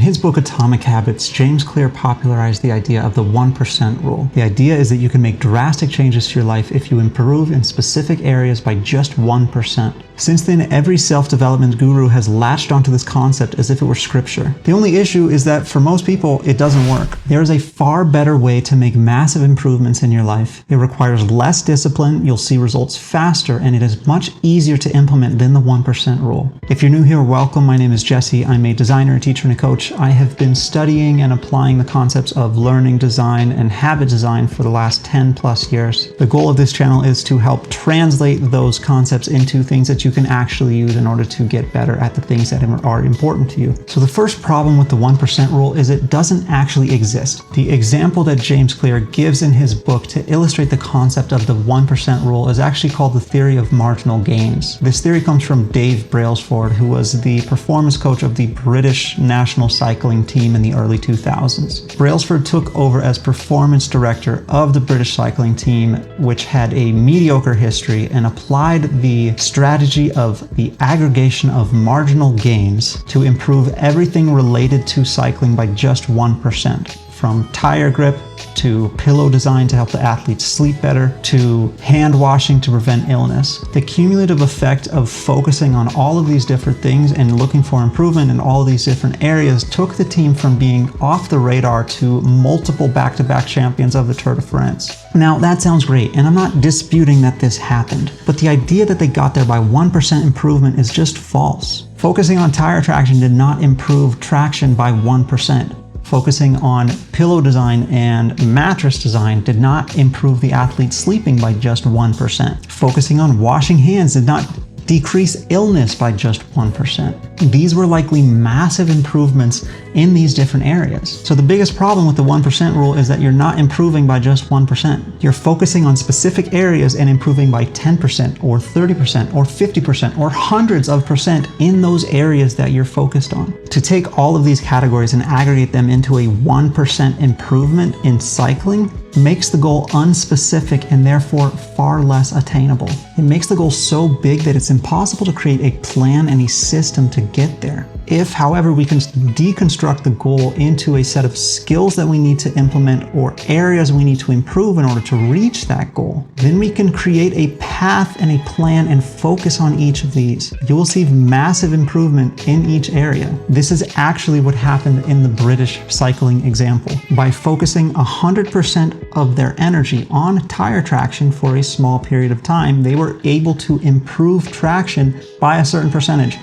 his book Atomic Habits, James Clear popularized the idea of the 1% rule. The idea is that you can make drastic changes to your life if you improve in specific areas by just 1%. Since then, every self-development guru has latched onto this concept as if it were scripture. The only issue is that for most people, it doesn't work. There is a far better way to make massive improvements in your life. It requires less discipline, you'll see results faster, and it is much easier to implement than the 1% rule. If you're new here, welcome. My name is Jesse. I'm a designer, a teacher, and a coach. I have been studying and applying the concepts of learning design and habit design for the last 10 plus years. The goal of this channel is to help translate those concepts into things that you can actually use in order to get better at the things that are important to you. So the first problem with the 1% rule is it doesn't actually exist. The example that James Clear gives in his book to illustrate the concept of the 1% rule is actually called the theory of marginal gains. This theory comes from Dave Brailsford, who was the performance coach of the British national cycling team in the early 2000s. Brailsford took over as performance director of the British cycling team, which had a mediocre history, and applied the strategy of the aggregation of marginal gains to improve everything related to cycling by just 1%. From tire grip to pillow design to help the athletes sleep better, to hand washing to prevent illness. The cumulative effect of focusing on all of these different things and looking for improvement in all of these different areas took the team from being off the radar to multiple back-to-back champions of the Tour de France. Now, that sounds great, and I'm not disputing that this happened, but the idea that they got there by 1% improvement is just false. Focusing on tire traction did not improve traction by 1%. Focusing on pillow design and mattress design did not improve the athlete's sleeping by just 1%. Focusing on washing hands did not decrease illness by just 1%. These were likely massive improvements in these different areas. So the biggest problem with the 1% rule is that you're not improving by just 1%. You're focusing on specific areas and improving by 10% or 30% or 50% or hundreds of percent in those areas that you're focused on. To take all of these categories and aggregate them into a 1% improvement in cycling makes the goal unspecific and therefore far less attainable. It makes the goal so big that it's impossible to create a plan and a system to get there. If, however, we can deconstruct the goal into a set of skills that we need to implement or areas we need to improve in order to reach that goal, then we can create a path and a plan and focus on each of these. You will see massive improvement in each area. This is actually what happened in the British cycling example. By focusing 100% of their energy on tire traction for a small period of time, they were able to improve traction by a certain percentage.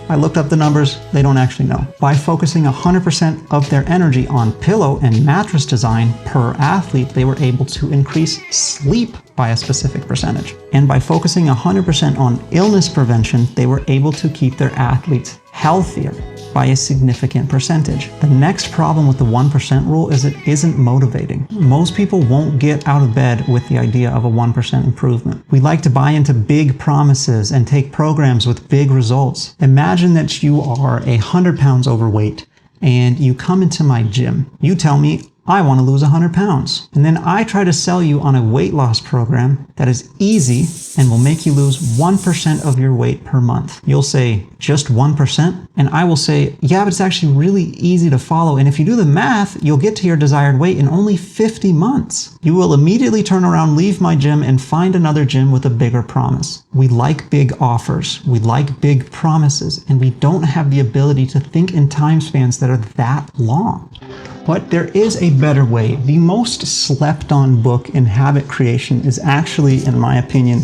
I looked up the numbers, they don't actually know. By focusing 100% of their energy on pillow and mattress design per athlete, they were able to increase sleep by a specific percentage. And by focusing 100% on illness prevention, they were able to keep their athletes healthier by a significant percentage. The next problem with the 1% rule is it isn't motivating. Most people won't get out of bed with the idea of a 1% improvement. We like to buy into big promises and take programs with big results. Imagine that you are 100 pounds overweight and you come into my gym. You tell me, I want to lose 100 pounds. And then I try to sell you on a weight loss program that is easy and will make you lose 1% of your weight per month. You'll say, just 1%? And I will say, yeah, but it's actually really easy to follow. And if you do the math, you'll get to your desired weight in only 50 months. You will immediately turn around, leave my gym, and find another gym with a bigger promise. We like big offers. We like big promises. And we don't have the ability to think in time spans that are that long. But there is a better way. The most slept on book in habit creation is actually, in my opinion,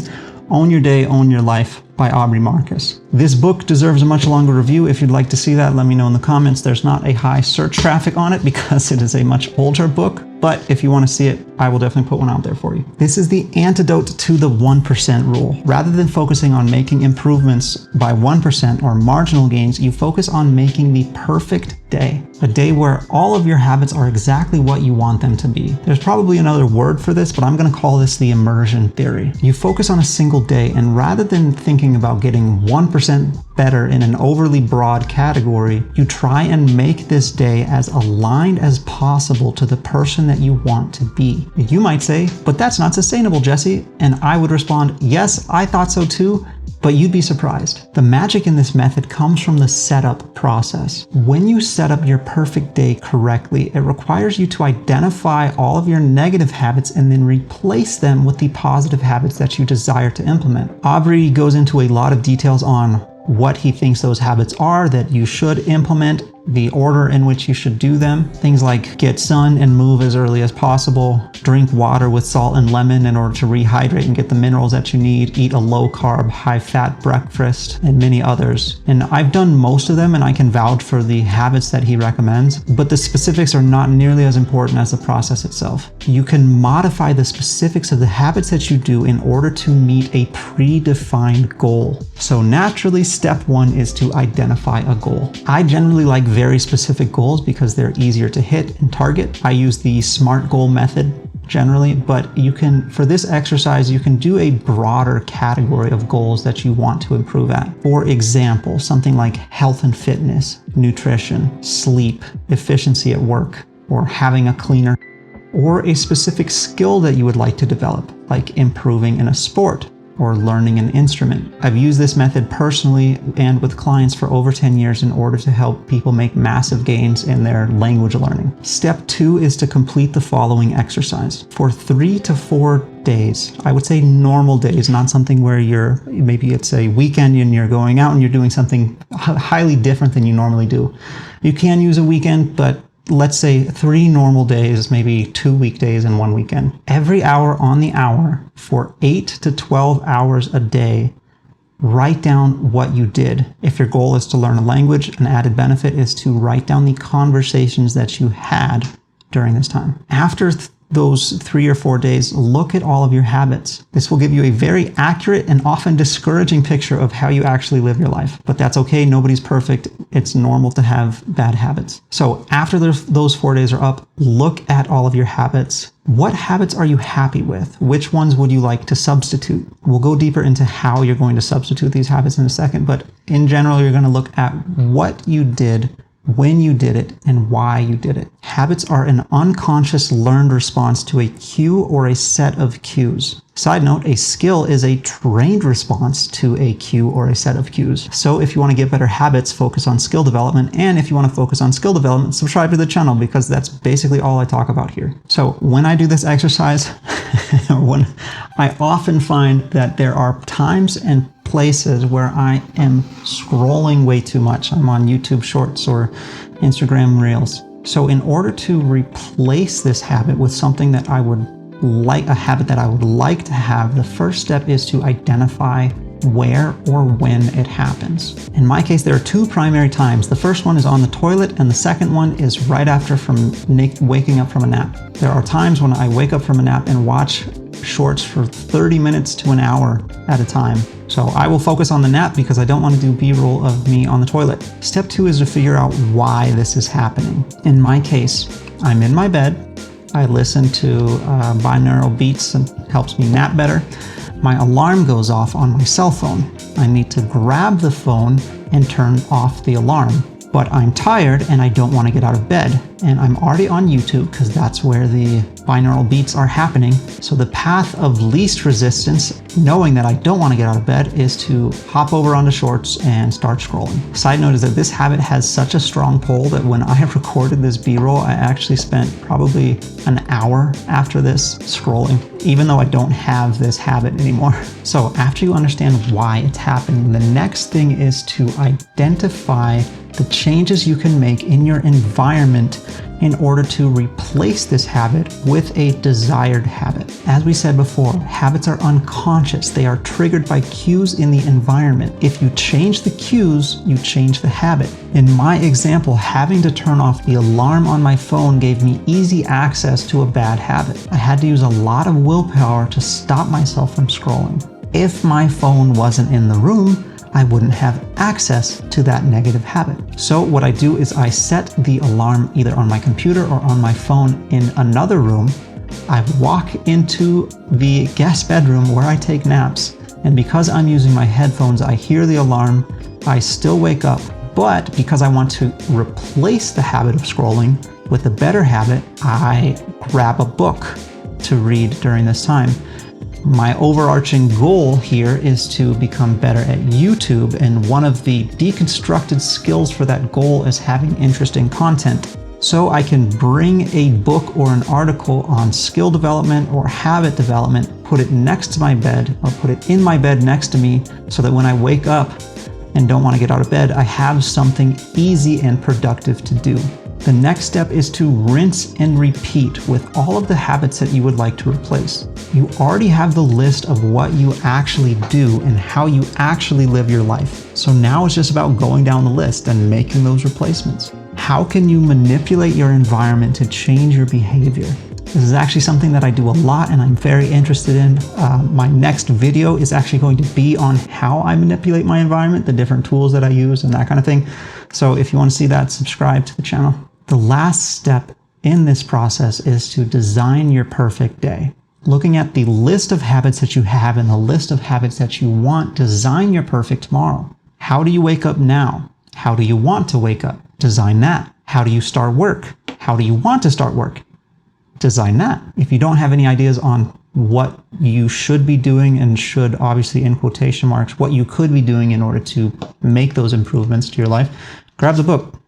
Own Your Day, Own Your Life by Aubrey Marcus. This book deserves a much longer review. If you'd like to see that, let me know in the comments. There's not a high search traffic on it because it is a much older book, but if you want to see it, I will definitely put one out there for you. This is the antidote to the 1% rule. Rather than focusing on making improvements by 1% or marginal gains, you focus on making the perfect day. A day where all of your habits are exactly what you want them to be. There's probably another word for this, but I'm going to call this the immersion theory. You focus on a single day, and rather than thinking about getting 1% better in an overly broad category, you try and make this day as aligned as possible to the person that you want to be. You might say, but that's not sustainable, Jesse. And I would respond, yes, I thought so too. But you'd be surprised. The magic in this method comes from the setup process. When you set up your perfect day correctly, it requires you to identify all of your negative habits and then replace them with the positive habits that you desire to implement. Aubrey goes into a lot of details on what he thinks those habits are that you should implement, the order in which you should do them. Things like get sun and move as early as possible, drink water with salt and lemon in order to rehydrate and get the minerals that you need, eat a low carb, high fat breakfast, and many others. And I've done most of them and I can vouch for the habits that he recommends, but the specifics are not nearly as important as the process itself. You can modify the specifics of the habits that you do in order to meet a predefined goal. So naturally, step one is to identify a goal. I generally like very specific goals because they're easier to hit and target. I use the SMART goal method generally, but you can, for this exercise, you can do a broader category of goals that you want to improve at. For example, something like health and fitness, nutrition, sleep, efficiency at work, or having a cleaner, or a specific skill that you would like to develop, like improving in a sport or learning an instrument. I've used this method personally and with clients for over 10 years in order to help people make massive gains in their language learning. Step two is to complete the following exercise. For 3 to 4 days, I would say normal days, not something where maybe it's a weekend and you're going out and you're doing something highly different than you normally do. You can use a weekend, but let's say 3 normal days, maybe 2 weekdays and 1 weekend. Every hour on the hour for 8 to 12 hours a day, write down what you did. If your goal is to learn a language, an added benefit is to write down the conversations that you had during this time. After those 3 or 4 days, look at all of your habits. This will give you a very accurate and often discouraging picture of how you actually live your life. But that's okay, nobody's perfect. It's normal to have bad habits. So after those 4 days are up, look at all of your habits. What habits are you happy with? Which ones would you like to substitute? We'll go deeper into how you're going to substitute these habits in a second, but in general, you're going to look at what you did, when you did it, and why you did it. Habits are an unconscious learned response to a cue or a set of cues. Side note, a skill is a trained response to a cue or a set of cues. So if you want to get better habits, focus on skill development. And if you want to focus on skill development, subscribe to the channel because that's basically all I talk about here. So when I do this exercise, I often find that there are times and places where I am scrolling way too much. I'm on YouTube Shorts or Instagram Reels. So in order to replace this habit with something that I would like, a habit that I would like to have, the first step is to identify where or when it happens. In my case, there are 2 primary times. The first one is on the toilet and the second one is right after waking up from a nap. There are times when I wake up from a nap and watch shorts for 30 minutes to an hour at a time. So I will focus on the nap because I don't want to do B-roll of me on the toilet. Step 2 is to figure out why this is happening. In my case, I'm in my bed. I listen to binaural beats and helps me nap better. My alarm goes off on my cell phone. I need to grab the phone and turn off the alarm. But I'm tired and I don't want to get out of bed. And I'm already on YouTube because that's where the binaural beats are happening. So the path of least resistance, knowing that I don't want to get out of bed, is to hop over onto Shorts and start scrolling. Side note is that this habit has such a strong pull that when I recorded this B-roll, I actually spent probably an hour after this scrolling, even though I don't have this habit anymore. So after you understand why it's happening, the next thing is to identify the changes you can make in your environment in order to replace this habit with a desired habit. As we said before, habits are unconscious. They are triggered by cues in the environment. If you change the cues, you change the habit. In my example, having to turn off the alarm on my phone gave me easy access to a bad habit. I had to use a lot of willpower to stop myself from scrolling. If my phone wasn't in the room, I wouldn't have access to that negative habit. So what I do is I set the alarm either on my computer or on my phone in another room. I walk into the guest bedroom where I take naps, and because I'm using my headphones, I hear the alarm. I still wake up, but because I want to replace the habit of scrolling with a better habit, I grab a book to read during this time. My overarching goal here is to become better at YouTube, and one of the deconstructed skills for that goal is having interesting content. So I can bring a book or an article on skill development or habit development, put it next to my bed or put it in my bed next to me so that when I wake up and don't want to get out of bed, I have something easy and productive to do. The next step is to rinse and repeat with all of the habits that you would like to replace. You already have the list of what you actually do and how you actually live your life. So now it's just about going down the list and making those replacements. How can you manipulate your environment to change your behavior? This is actually something that I do a lot and I'm very interested in. My next video is actually going to be on how I manipulate my environment, the different tools that I use and that kind of thing. So if you want to see that, subscribe to the channel. The last step in this process is to design your perfect day. Looking at the list of habits that you have and the list of habits that you want, design your perfect tomorrow. How do you wake up now? How do you want to wake up? Design that. How do you start work? How do you want to start work? Design that. If you don't have any ideas on what you should be doing, and should obviously in quotation marks, what you could be doing in order to make those improvements to your life, grab the book.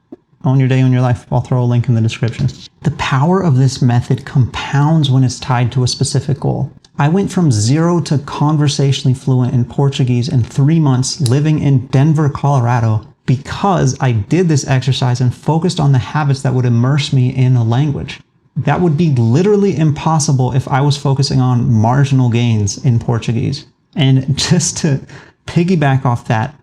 Own Your Day, Own Your Life. I'll throw a link in the description. The power of this method compounds when it's tied to a specific goal. I went from 0 to conversationally fluent in Portuguese in 3 months living in Denver, Colorado, because I did this exercise and focused on the habits that would immerse me in a language. That would be literally impossible if I was focusing on marginal gains in Portuguese. And just to piggyback off that,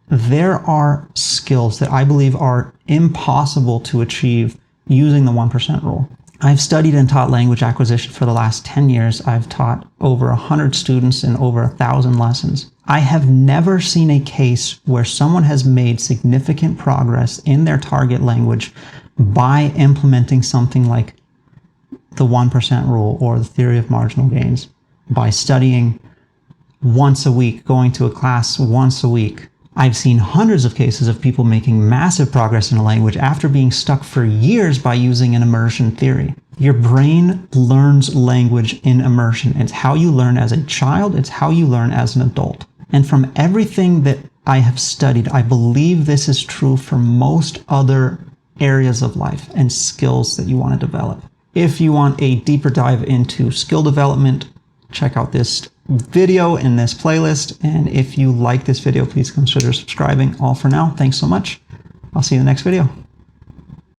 there are skills that I believe are impossible to achieve using the 1% rule. I've studied and taught language acquisition for the last 10 years. I've taught over 100 students in over 1,000 lessons. I have never seen a case where someone has made significant progress in their target language by implementing something like the 1% rule or the theory of marginal gains, by studying once a week, going to a class once a week. I've seen hundreds of cases of people making massive progress in a language after being stuck for years by using an immersion theory. Your brain learns language in immersion. It's how you learn as a child. It's how you learn as an adult. And from everything that I have studied, I believe this is true for most other areas of life and skills that you want to develop. If you want a deeper dive into skill development, check out this video in this playlist. And if you like this video, please consider subscribing. All for now. Thanks so much. I'll see you in the next video.